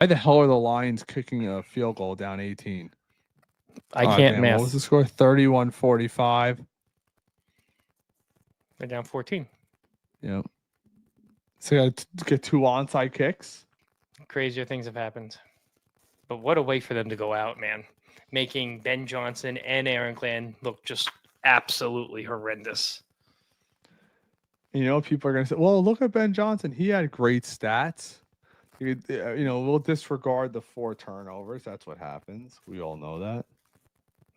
Why the hell are the Lions kicking a field goal down 18? I can't damn, math. what was the score? 31-45. They're down 14. Yep. So you got to get 2 onside kicks. Crazier things have happened. But what a way for them to go out, man. Making Ben Johnson and Aaron Glenn look just absolutely horrendous. You know, people are going to say, well, look at Ben Johnson. He had great stats. We'll disregard the 4 turnovers. That's what happens. We all know that.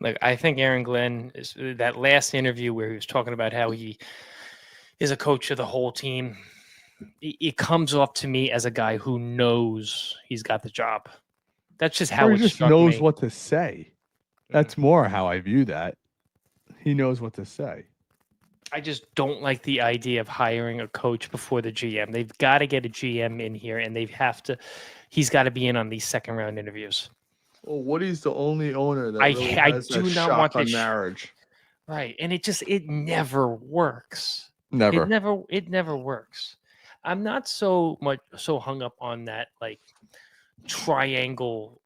Like, I think Aaron Glenn is that last interview where he was talking about how he is a coach of the whole team. It comes off to me as a guy who knows he's got the job. That's just how he it just struck knows me. what to say. That's more how I view that. He knows what to say. I just don't like the idea of hiring a coach before the GM. They've got to get a GM in here, and he's got to be in on these second round interviews. Well, Woody's the only owner that I do not want this marriage. Right, and it never works. Never. It never works. I'm not so hung up on that like triangle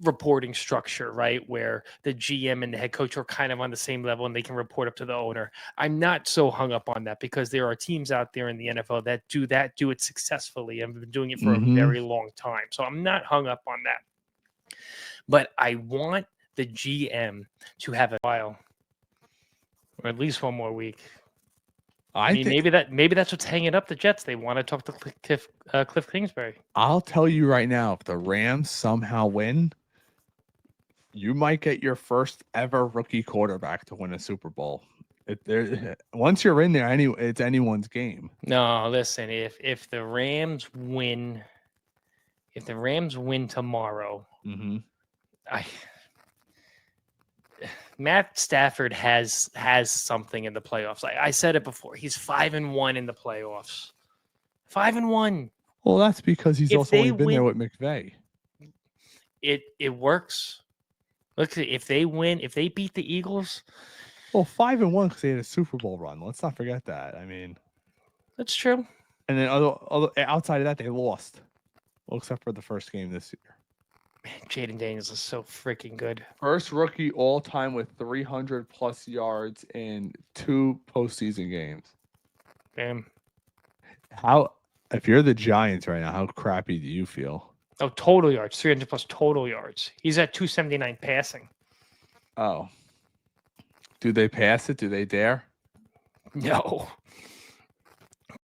reporting structure, right? Where the GM and the head coach are kind of on the same level and they can report up to the owner. I'm not so hung up on that because there are teams out there in the NFL that do it successfuri and have been doing it for a very long time. So I'm not hung up on that. But I want the GM to have a while, or at least one more week. I mean, maybe that's what's hanging up the Jets. They want to talk to Cliff Kingsbury. I'll tell you right now, if the Rams somehow win, you might get your first ever rookie quarterback to win a Super Bowl. Once you're in there, it's anyone's game. No, listen. If the Rams win tomorrow, Matt Stafford has something in the playoffs. I said it before. He's 5-1 in the playoffs. 5-1. Well, that's because he's also only been there with McVay. It works. Look, if they beat the Eagles. Well, 5-1 because they had a Super Bowl run. Let's not forget that. I mean, that's true. And then outside of that, they lost. Well, except for the first game this year. Man, Jaden Daniels is so freaking good. First rookie all time with 300 plus yards in 2 postseason games. Damn. If you're the Giants right now, how crappy do you feel? Oh, total yards, 300 plus total yards. He's at 279 passing. Oh. Do they pass it? Do they dare? No.